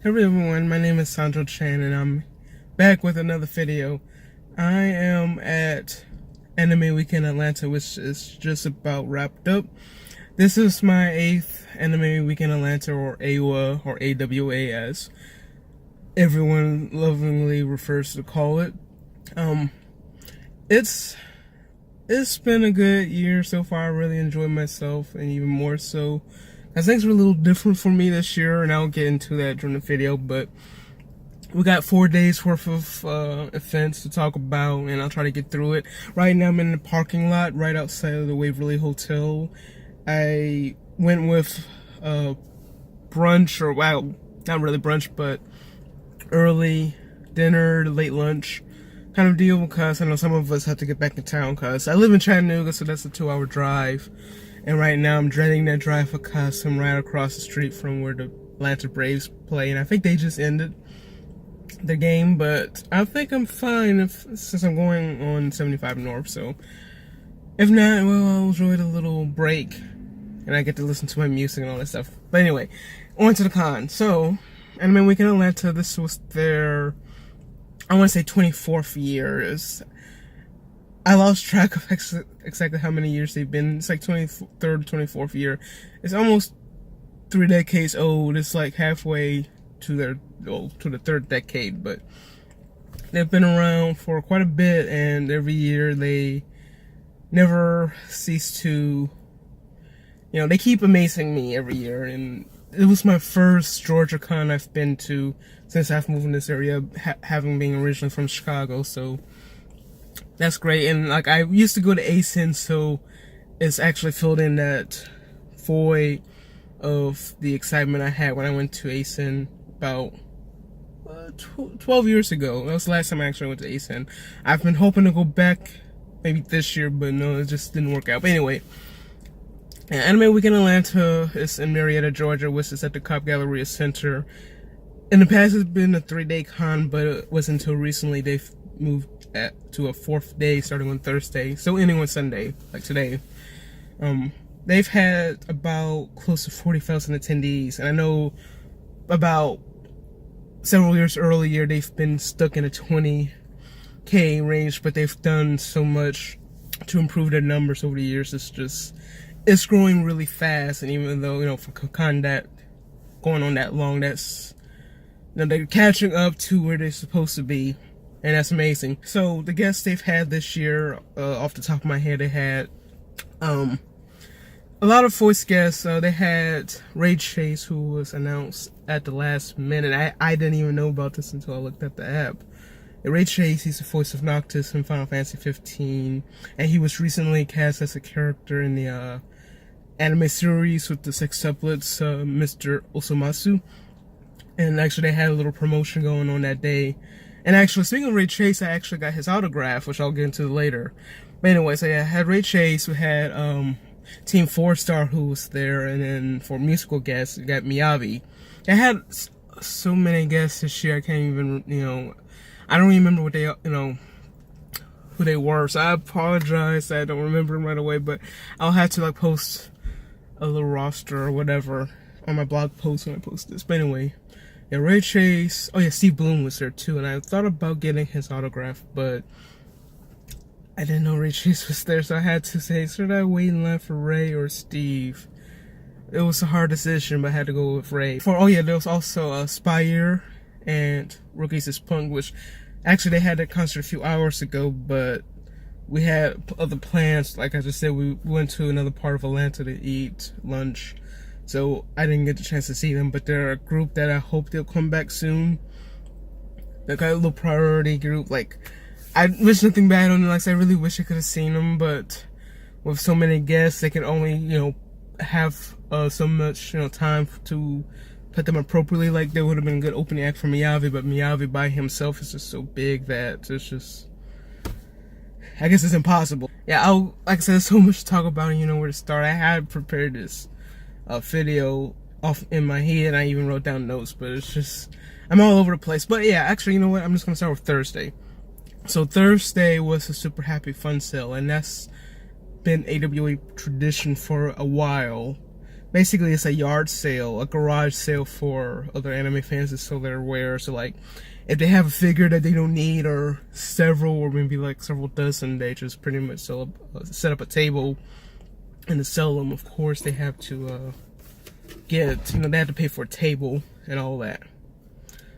Hello everyone, my name is sanjo-chan and I'm back with another video. I am at Anime Week in Atlanta, which is just about wrapped up. This is my 8th Anime Week in Atlanta, or AWA, or AWA as everyone lovingly refers to call it. It's been a good year so far. I really enjoyed myself, and even more so as things were a little different for me this year, and I'll get into that during the video. But we got 4 days worth of events to talk about, and I'll try to get through it. Right now I'm in the parking lot right outside of the Waverly Hotel. I went with brunch, or well, not really brunch, but early dinner, late lunch kind of deal, because I know some of us have to get back in town, because I live in Chattanooga, so that's a 2-hour drive. And right now I'm dreading that drive because I'm right across the street from where the Atlanta Braves play, and I think they just ended the game, but I think I'm fine since I'm going on 75 North. So if not, well, I'll enjoy the little break and I get to listen to my music and all that stuff. But anyway, on to the con. So Anime Week in Atlanta, this was their, I want to say 24th year. I lost track of exactly how many years they've been. It's like 23rd, 24th year. It's almost 3 decades old. It's like halfway to the 3rd decade, but they've been around for quite a bit, and every year they never cease to, they keep amazing me every year. And it was my first Georgia con I've been to since I've moved in this area, having been originally from Chicago, so that's great. And like, I used to go to ASIN, so it's actually filled in that void of the excitement I had when I went to ASIN about 12 years ago. That was the last time I actually went to ASIN. I've been hoping to go back maybe this year, but no, it just didn't work out. But anyway, Anime Week in Atlanta is in Marietta, Georgia, which is at the Cobb Galleria Center. In the past, it's been a 3-day con, but it wasn't until recently they've moved to a 4th day, starting on Thursday, so ending on Sunday, like today. They've had about close to 40,000 attendees, and I know about several years earlier they've been stuck in a 20K range, but they've done so much to improve their numbers over the years. It's growing really fast, and even though, for con that going on that long, that's, they're catching up to where they're supposed to be, and that's amazing. So the guests they've had this year, off the top of my head, they had a lot of voice guests. They had Ray Chase, who was announced at the last minute. I didn't even know about this until I looked at the app. Ray Chase, he's the voice of Noctis in Final Fantasy 15, and he was recently cast as a character in the anime series with the sextuplets, Mr. Osomatsu. And actually they had a little promotion going on that day. And actually, speaking of Ray Chase, I actually got his autograph, which I'll get into later. But anyway, so yeah, I had Ray Chase, we had Team 4-Star who was there, and then for musical guests, we got Miyavi. I had so many guests this year, I can't even, I don't remember what they, who they were, so I apologize, I don't remember them right away, but I'll have to post a little roster or whatever on my blog post when I post this. But anyway, yeah, Ray Chase, oh yeah, Steve Bloom was there too, and I thought about getting his autograph, but I didn't know Ray Chase was there, so I had to say, should I wait in line for Ray or Steve? It was a hard decision, but I had to go with Ray. Oh yeah, there was also Spire and Rookies is Punk, which actually they had that concert a few hours ago, but we had other plans. Like I just said, we went to another part of Atlanta to eat lunch, so I didn't get the chance to see them, but they're a group that I hope they'll come back soon. They're kind of a little priority group. Like, I wish nothing bad on them. Like, I really wish I could have seen them, but with so many guests, they can only, have so much, time to put them appropriately. Like, there would have been a good opening act for Miyavi, but Miyavi by himself is just so big that it's just, I guess it's impossible. Yeah, like I said, there's so much to talk about, and where to start. I had prepared this video off in my head, I even wrote down notes, but it's just, I'm all over the place. But yeah, actually, you know what, I'm just gonna start with Thursday. So Thursday was a super happy fun sale, and that's been AWA tradition for a while basically it's a yard sale, a garage sale for other anime fans to sell their wares. So like, if they have a figure that they don't need, or several, or maybe like several dozen, they just pretty much set up a table and to sell them. Of course, they have to they have to pay for a table and all that.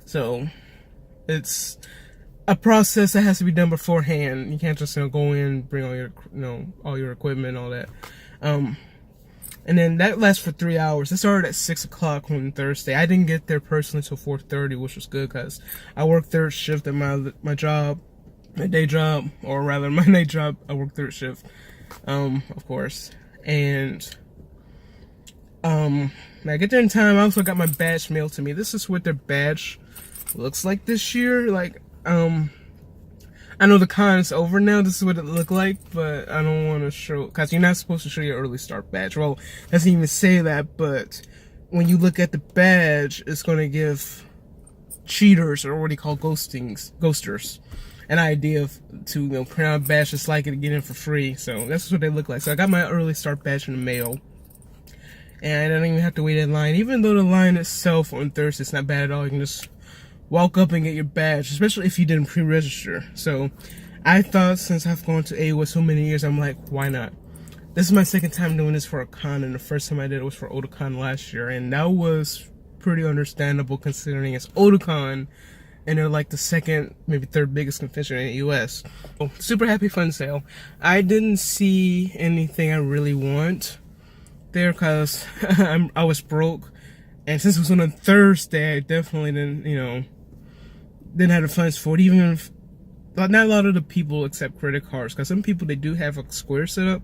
So it's a process that has to be done beforehand. You can't just go in, bring all your all your equipment and all that. And then that lasts for 3 hours. It started at 6 o'clock on Thursday. I didn't get there personally till 4:30, which was good because I work third shift at my job, my day job, or rather my night job. I work third shift, of course. And I get there in time. I also got my badge mailed to me. This is what their badge looks like this year. Like, I know the con is over now. This is what it looked like, but I don't want to show, because you're not supposed to show your early start badge. Well, it doesn't even say that, but when you look at the badge, it's going to give cheaters, or what do you call ghosters, an idea to print out a badge just like it to get in for free. So that's what they look like. So I got my early start badge in the mail, and I don't even have to wait in line. Even though the line itself on Thursday is not bad at all, you can just walk up and get your badge, especially if you didn't pre-register. So I thought, since I've gone to AWA so many years, I'm like, why not? This is my second time doing this for a con, and the first time I did it was for Otakon last year, and that was pretty understandable considering it's Otakon, and they're like the second, maybe third biggest convention in the US. So, super happy fun sale. I didn't see anything I really want there because I was broke, and since it was on a Thursday, I definitely didn't have the funds for it. Even if not a lot of the people accept credit cards, because some people, they do have a Square set up,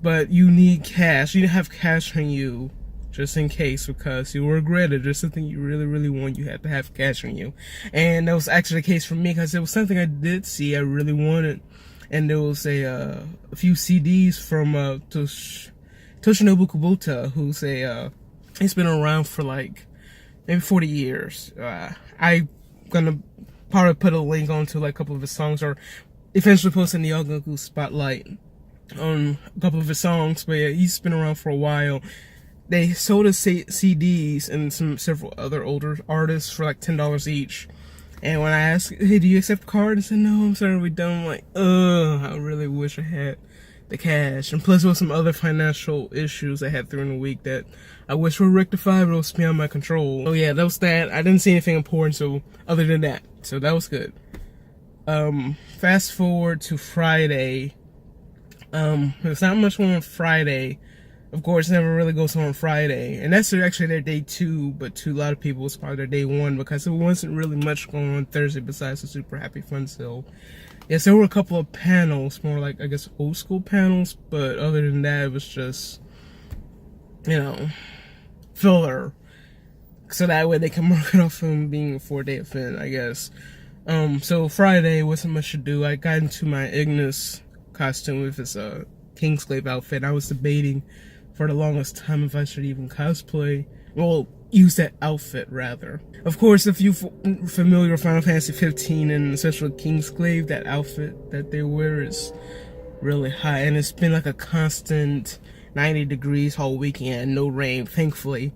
but you need cash. You need to have cash on you just in case, because you will regret it. There's something you really, really want, you have to have cash on you. And that was actually the case for me, because it was something I did see I really wanted, and there was a few CDs from Toshinobu Kubota, who's he's been around for like maybe 40 years. I'm gonna probably put a link onto like a couple of his songs, or eventually post in the Yogaku Spotlight on a couple of his songs. But yeah, he's been around for a while. They sold us CDs and several other older artists for like $10 each. And when I asked, hey, do you accept card? He said, no, I'm sorry, we don't. I'm like, I really wish I had the cash. And plus there was some other financial issues I had during the week that I wish were rectified, but it was beyond my control. So yeah, that was that. I didn't see anything important, so other than that, so that was good. Fast forward to Friday. There's not much on Friday. Of course, it never really goes on Friday, and that's actually their day 2, but to a lot of people it's probably their day 1, because there wasn't really much going on Thursday besides the super happy fun sale. Yes, there were a couple of panels, more like, I guess, old school panels, but other than that, it was just, filler. So that way they can mark it off from being a 4-day event, I guess. So Friday wasn't much to do. I got into my Ignis costume with this Kingsglaive outfit. I was debating for the longest time if I should even cosplay. Well, use that outfit rather. Of course, if you're familiar with Final Fantasy 15 and especially Kingsglaive, that outfit that they wear is really high, and it's been like a constant 90 degrees all weekend, no rain, thankfully.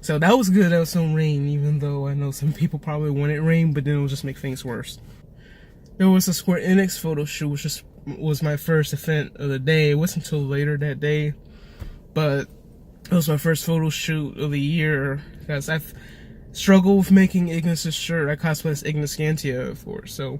So that was good. There was some rain, even though I know some people probably wanted rain, but then it would just make things worse. There was a Square Enix photo shoot, which was my first event of the day. It wasn't until later that day, but it was my first photo shoot of the year, because I've struggled with making Ignis' shirt. I cosplayed as Ignis Gantia before, so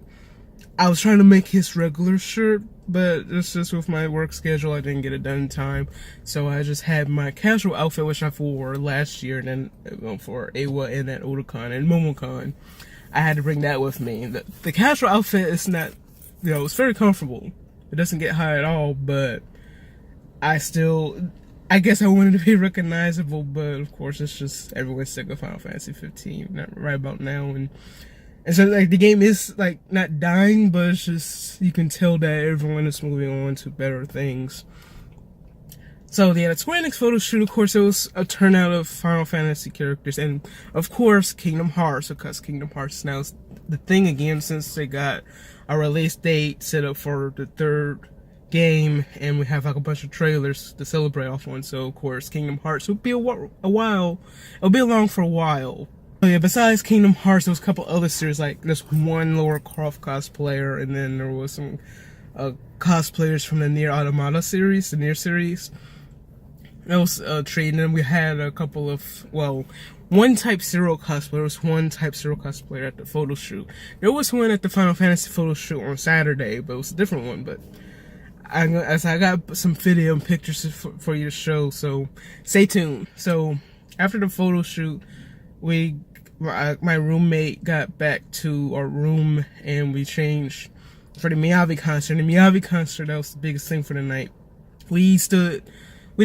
I was trying to make his regular shirt, but it's just with my work schedule, I didn't get it done in time. So I just had my casual outfit, which I wore last year, and then for AWA and at Otakon and Momocon, I had to bring that with me. The casual outfit is not, it's very comfortable. It doesn't get high at all, but I guess I wanted to be recognizable, but of course it's just everyone's sick of Final Fantasy 15 right about now, and so like the game is like not dying, but it's just, you can tell that everyone is moving on to better things. So yeah, the Square Enix photo shoot, of course, it was a turnout of Final Fantasy characters, and of course Kingdom Hearts, because Kingdom Hearts now is the thing again, since they got a release date set up for the 3rd game, and we have like a bunch of trailers to celebrate off on. So of course, Kingdom Hearts will be a while. It'll be along for a while. Oh yeah, besides Kingdom Hearts, there was a couple other series, like this one Lara Croft cosplayer, and then there was some cosplayers from the Nier Automata series, the Nier series. That was trading, and we had a couple of, well, one Type 0 cosplayer. There was one Type 0 cosplayer at the photo shoot. There was one at the Final Fantasy photo shoot on Saturday, but it was a different one. But I got some video and pictures for you to show, so stay tuned. So after the photo shoot, my roommate got back to our room, and we changed for the Miyavi concert. The Miyavi concert, that was the biggest thing for the night. We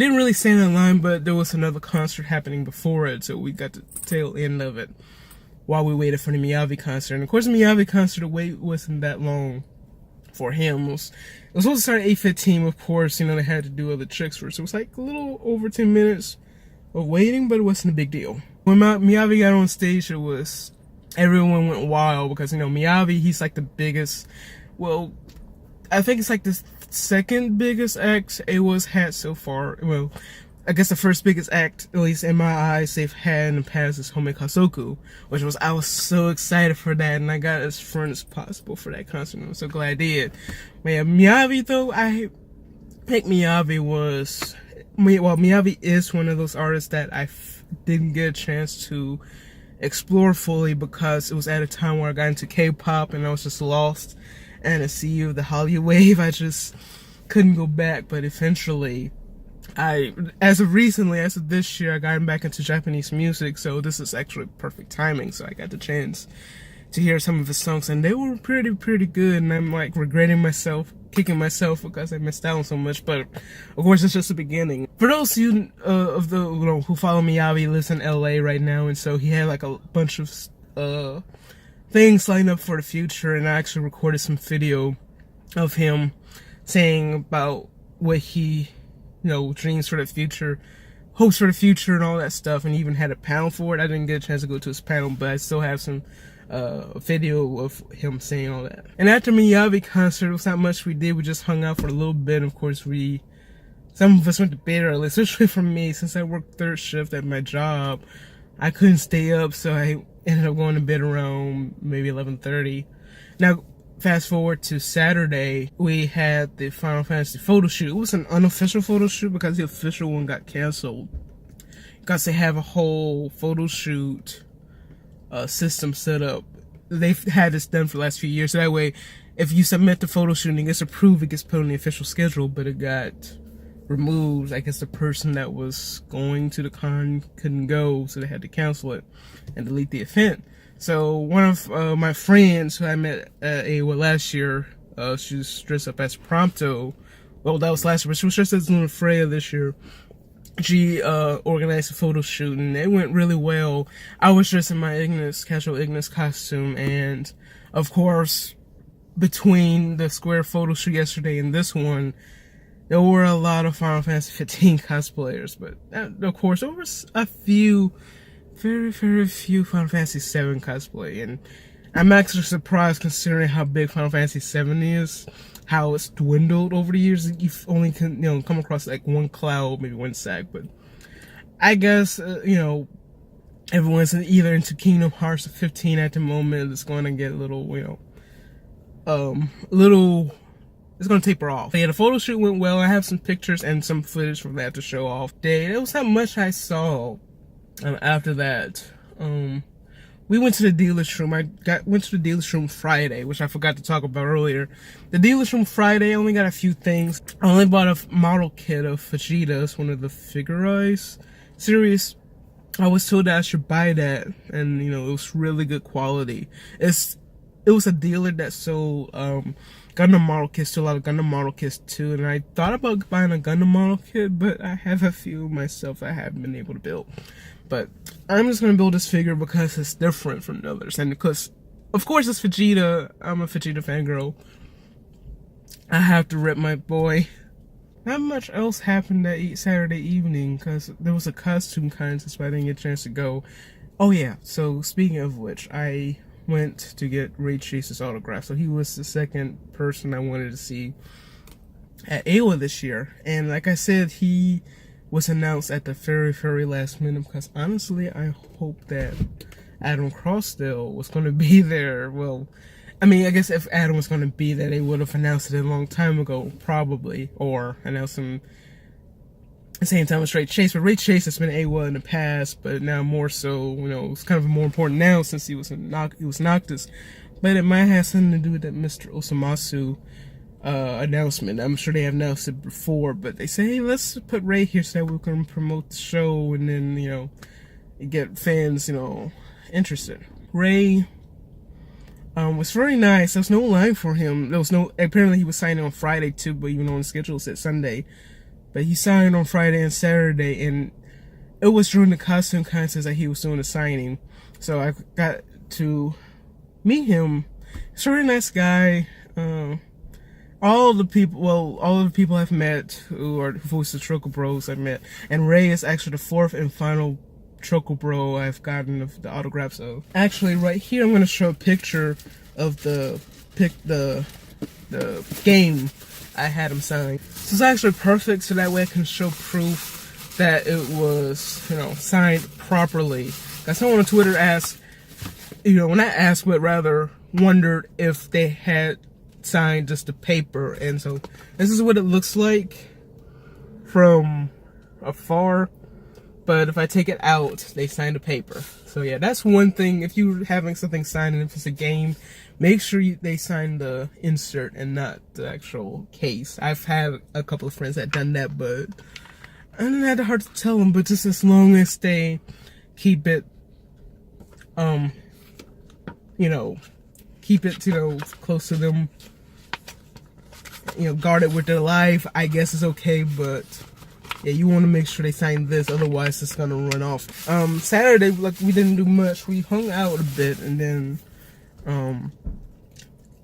didn't really stand in line, but there was another concert happening before it, so we got the tail end of it while we waited for the Miyavi concert. And of course, the Miyavi concert, the wait wasn't that long for him. It was supposed to start at 8:15, of course. You know, they had to do other tricks for it, so it was like a little over 10 minutes of waiting, but it wasn't a big deal. When Miyavi got on stage, everyone went wild, because, you know, Miyavi, he's like the biggest, well, I think it's like the second biggest act AWA's had so far. Well, I guess the first biggest act, at least in my eyes, they've had in the past is Home Kasoku, I was so excited for that, and I got as front as possible for that concert, and I'm so glad I did. But yeah, Miyavi though, I think Miyavi is one of those artists that I didn't get a chance to explore fully, because it was at a time where I got into K-pop and I was just lost and a sea of the Hallyu wave. I just couldn't go back. But eventually, as of this year, I got back into Japanese music, so this is actually perfect timing. So I got the chance to hear some of his songs, and they were pretty good, and I'm like kicking myself because I missed out on so much. But of course, it's just the beginning. For those of you who follow Miyavi, lives in LA right now, and so he had like a bunch of things lined up for the future, and I actually recorded some video of him saying about what he, dreams for the future, hopes for the future, and all that stuff, and he even had a panel for it. I didn't get a chance to go to his panel, but I still have some video of him saying all that. And after Miyavi concert, it was not much we did. We just hung out for a little bit. Of course, some of us went to bed early, especially for me, since I work third shift at my job. I couldn't stay up, so I ended up going to bed around maybe 11:30. Now, fast forward to Saturday, we had the Final Fantasy photo shoot. It was an unofficial photo shoot because the official one got canceled, because they have a whole photo shoot system set up. They've had this done for the last few years, so that way, if you submit the photo shoot and it gets approved, it gets put on the official schedule. But it got removed. I guess the person that was going to the con couldn't go, so they had to cancel it and delete the event. So one of my friends who I met at AWA last year, she was dressed up as Prompto. Well, that was last year, but she was dressed as Luna Freya this year. She organized a photo shoot, and it went really well. I was dressed in my casual Ignis costume, and of course, between the Square photo shoot yesterday and this one, there were a lot of Final Fantasy 15 cosplayers. But of course, there was a few, very few Final Fantasy 7 cosplay, and I'm actually surprised considering how big Final Fantasy 7 is. How it's dwindled over the years. You only can, come across like one Cloud, maybe one Sack, but I guess, everyone's either into Kingdom Hearts or 15 at the moment. It's going to get a little, it's going to taper off. But yeah, the photo shoot went well. I have some pictures and some footage from that to show off. There was not much I saw after that. We went to the dealer's room. Went to the dealer's room Friday, which I forgot to talk about earlier. The dealer's room Friday, I only got a few things. I only bought a model kit of Vegeta's, one of the Figure-Eyes series. I was told that I should buy that, and it was really good quality. It was a dealer that sold Gundam model kits to a lot of Gundam model kits too, and I thought about buying a Gundam model kit, but I have a few myself I haven't been able to build. But I'm just going to build this figure because it's different from the others. And because, of course, it's Vegeta. I'm a Vegeta fangirl. I have to rip my boy. Not much else happened that Saturday evening because there was a costume contest, but I didn't get a chance to go. Oh, yeah. So, speaking of which, I went to get Ray Chase's autograph. So, he was the second person I wanted to see. at AWA this year. And like I said, he was announced at the very, very last minute, because honestly, I hope that Adam Crossdale was going to be there. Well, I mean, I guess if Adam was going to be there, they would have announced it a long time ago, probably, or announced him at the same time with Ray Chase. But Ray Chase has been AWA in the past, but now more so, you know, it's kind of more important now since he was Noctis. But it might have something to do with that Mr. Osamasu announcement. I'm sure they have announced it before, but they say, hey, let's put Ray here so that we can promote the show and then, you know, get fans, you know, interested. Ray was very nice. There was no line for him. There was no, apparently he was signing on Friday too, but even on the schedule it said Sunday. But he signed on Friday and Saturday, and it was during the costume contest that he was doing the signing. So I got to meet him. He's a really nice guy. All the people I've met who voiced the Choco Bros I've met, and Ray is actually the fourth and final Choco Bro I've gotten the autographs of. Actually, right here I'm going to show a picture of the game I had him sign. So it's actually perfect, so that way I can show proof that it was, you know, signed properly. Got someone on Twitter asked, you know, when I asked, but rather wondered if they had signed just the paper. And so this is what it looks like from afar, but if I take it out, they signed the paper. So yeah, that's one thing. If you're having something signed and if it's a game, make sure they sign the insert and not the actual case. I've had a couple of friends that done that, but I didn't have the heart to tell them. But just as long as they keep it you know, keep it, you know, close to them, you know, guard it with their life, I guess it's okay. But yeah, you want to make sure they sign this, otherwise it's gonna run off. Saturday, like, we didn't do much. We hung out a bit, and then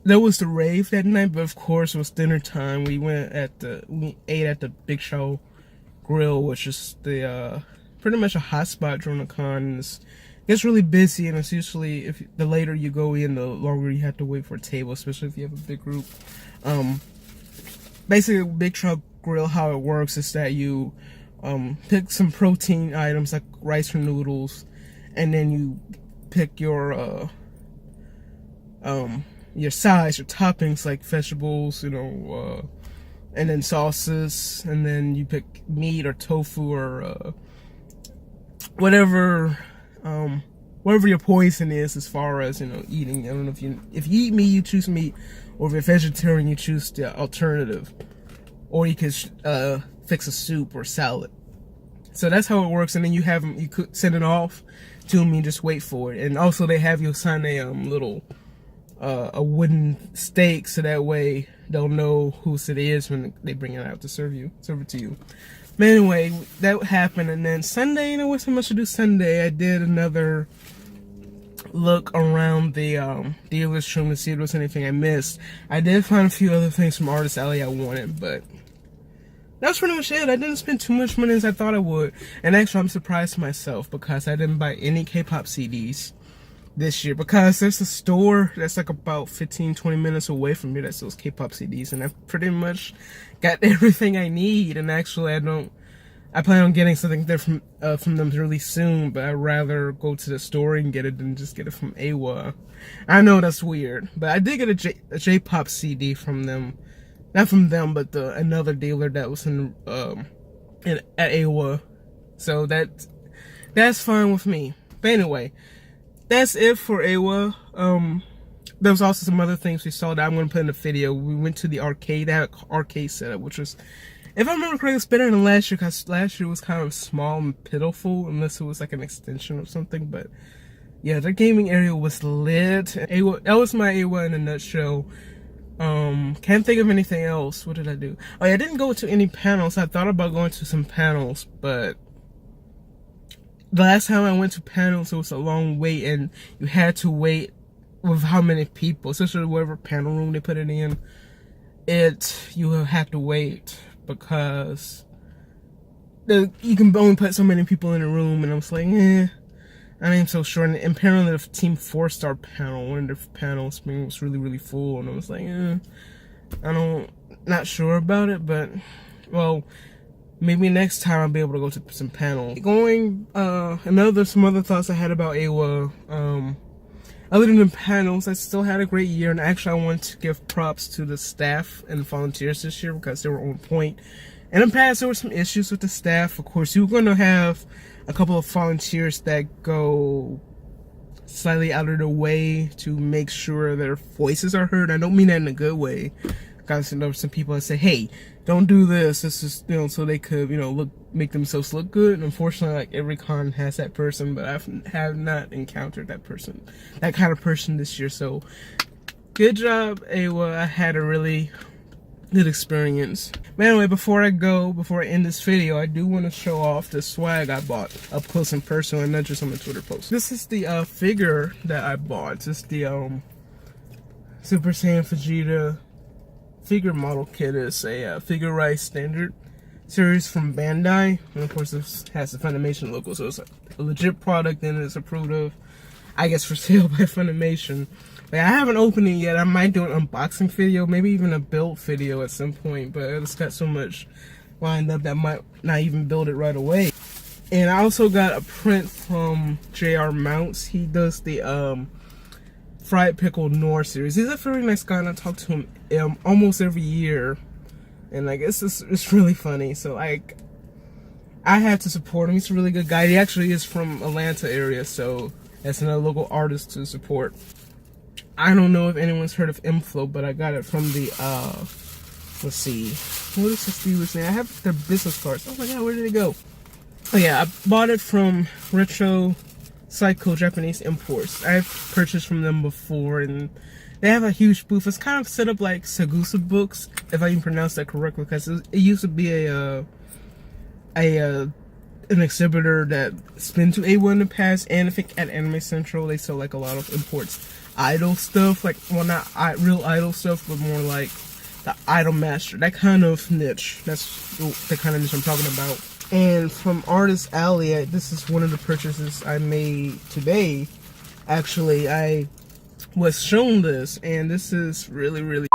there was the rave that night, but of course it was dinner time. We ate at the Big Show Grill, which is the pretty much a hot spot during the con. It gets really busy, and it's usually, if the later you go in, the longer you have to wait for a table, especially if you have a big group. Basically, Big Truck Grill, how it works is that you pick some protein items like rice or noodles, and then you pick your sides, your toppings like vegetables, you know, and then sauces, and then you pick meat or tofu or whatever your poison is as far as, you know, eating. I don't know if you eat meat, you choose meat, or if you're vegetarian, you choose the alternative, or you could fix a soup or salad. So that's how it works. And then you have them, you could send it off to them, you just wait for it. And also they have you sign a little a wooden stake, so that way they'll know whose it is when they bring it out to serve it to you. But anyway, that happened. And then Sunday, there wasn't much to do Sunday. I did another look around the dealer's room to see if there was anything I missed. I did find a few other things from Artist Alley I wanted, but that's pretty much it. I didn't spend too much money as I thought I would. And actually, I'm surprised myself because I didn't buy any K-pop CDs this year, because there's a store that's like about 15-20 minutes away from me that sells K-pop CDs, and I've pretty much got everything I need. And actually, I plan on getting something there from them really soon, but I'd rather go to the store and get it than just get it from AWA. I know that's weird, but I did get a J-pop CD from them. Not from them, but another dealer that was at AWA. So that's fine with me. But anyway, that's it for AWA. There was also some other things we saw that I'm going to put in the video. We went to the arcade. They had an arcade setup, which was, if I remember correctly, it's better than last year, because last year was kind of small and pitiful, unless it was like an extension or something. But yeah, the gaming area was lit. AWA, that was my AWA in a nutshell. Can't think of anything else. What did I do? Oh yeah, I didn't go to any panels. I thought about going to some panels, but the last time I went to panels, it was a long wait, and you had to wait with how many people, especially whatever panel room they put it in. You have to wait because you can only put so many people in a room, and I was like, I ain't so sure. And apparently the Team 4-star panel, one of the panels, was really, really full, and I was like, I don't not sure about it, but, well, maybe next time I'll be able to go to some panels. Some other thoughts I had about AWA. Other than the panels, I still had a great year, and actually I want to give props to the staff and the volunteers this year because they were on point. In the past, there were some issues with the staff. Of course, you're going to have a couple of volunteers that go slightly out of their way to make sure their voices are heard. I don't mean that in a good way, because there were some people that say, "Hey, don't do this. This is, so they could, make themselves look good." And unfortunately, like every con has that person, but I have not encountered that kind of person this year. So, good job, AWA. I had a really good experience. But anyway, before I end this video, I do want to show off the swag I bought up close and personal, and not just on my Twitter post. This is the figure that I bought. It's the Super Saiyan Vegeta figure model kit. Is a Figure Rise Standard series from Bandai, and of course this has the Funimation logo, so it's a legit product and it's approved of, I guess, for sale by Funimation. But I haven't opened it yet. I might do an unboxing video, maybe even a build video at some point, but it's got so much lined up that I might not even build it right away. And I also got a print from JR Mounts. He does the Fried Pickle Noir series. He's a very nice guy, and I talk to him almost every year, and like it's really funny. So like I have to support him. He's a really good guy. He actually is from Atlanta area, so that's another local artist to support. I don't know if anyone's heard of Inflow, but I got it from the let's see, what is this dealer's name? I have their business cards. Oh my god, where did it go? Oh yeah, I bought it from Retro Saikou Japanese Imports. I've purchased from them before, and they have a huge booth. It's kind of set up like Sagusa Books, if I can pronounce that correctly, because it used to be an exhibitor that's been to AWA in the past, and I think at Anime Central they sell like a lot of imports, idol stuff, like, well, not real idol stuff, but more like the Idol Master, that kind of niche. That's the kind of niche I'm talking about. And from Artist Alley, this is one of the purchases I made today. Actually, I was shown this, and this is really, really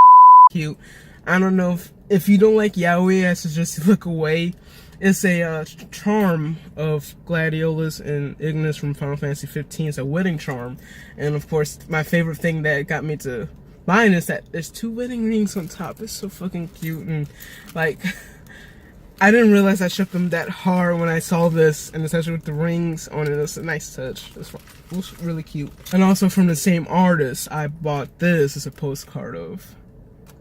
cute. I don't know if you don't like yaoi, I suggest you look away. It's a charm of Gladiolus and Ignis from Final Fantasy 15. It's a wedding charm. And of course, my favorite thing that got me to buying is that there's 2 wedding rings on top. It's so fucking cute, and like I didn't realize I shook them that hard when I saw this, and especially with the rings on it. It's a nice touch. It was really cute. And also from the same artist, I bought this as a postcard of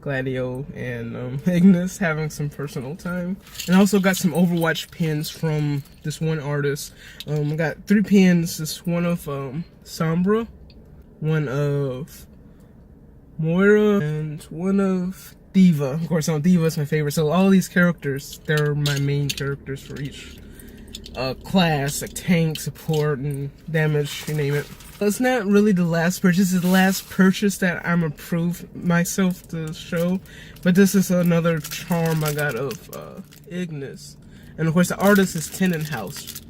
Gladio and Ignis having some personal time. And I also got some Overwatch pins from this one artist. I got 3 pins. This one of Sombra, one of Moira, and one of Diva. Of course, Diva is my favorite. So all these characters, they're my main characters for each class, like tank, support, and damage, you name it. It's not really the last purchase. It's the last purchase that I'm approved myself to show. But this is another charm I got of Ignis. And of course, the artist is Tennin House.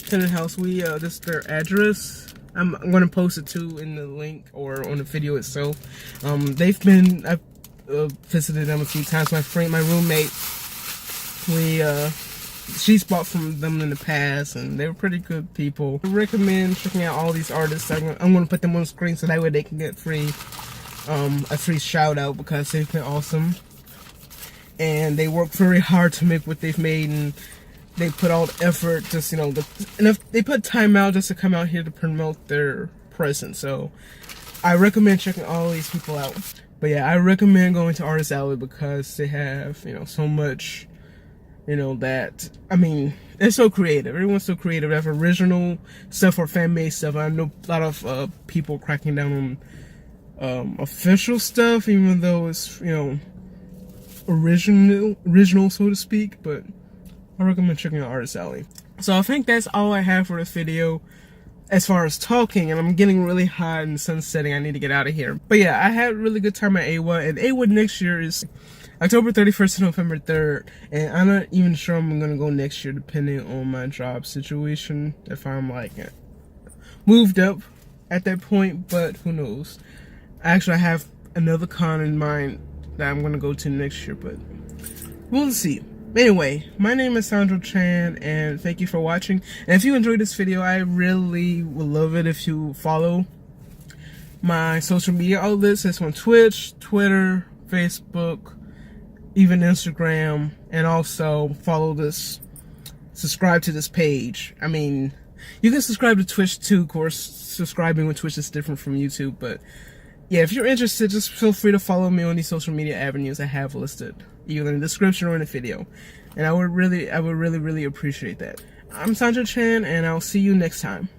Tennin House, this is their address. I'm going to post it too in the link or on the video itself. I've visited them a few times. My roommate, she's bought from them in the past, and they were pretty good people. I recommend checking out all these artists. I'm going to put them on the screen so that way they can get a free shout out, because they've been awesome. And they work very hard to make what they've made, and they put all the effort, just, and if they put time out just to come out here to promote their presence. So I recommend checking all these people out. But yeah, I recommend going to Artist Alley because they have, so much, that, I mean, they're so creative. Everyone's so creative. They have original stuff or fan-made stuff. I know a lot of people cracking down on official stuff, even though it's, original, so to speak. But I recommend checking out Artist Alley. So I think that's all I have for this video as far as talking, and I'm getting really hot and the sun's setting. I need to get out of here. But yeah, I had a really good time at AWA, and AWA next year is October 31st to November 3rd, and I'm not even sure I'm gonna go next year, depending on my job situation, if I'm like moved up at that point, but who knows. Actually, I have another con in mind that I'm gonna go to next year, but we'll see. Anyway, my name is sanjo-chan, and thank you for watching. And if you enjoyed this video, I really would love it if you follow my social media outlets. It's on Twitch, Twitter, Facebook, even Instagram, and also follow this, subscribe to this page. I mean, you can subscribe to Twitch too. Of course, subscribing with Twitch is different from YouTube, but yeah, if you're interested, just feel free to follow me on these social media avenues I have listed, either in the description or in the video. And I would really appreciate that. I'm sanjo-chan, and I'll see you next time.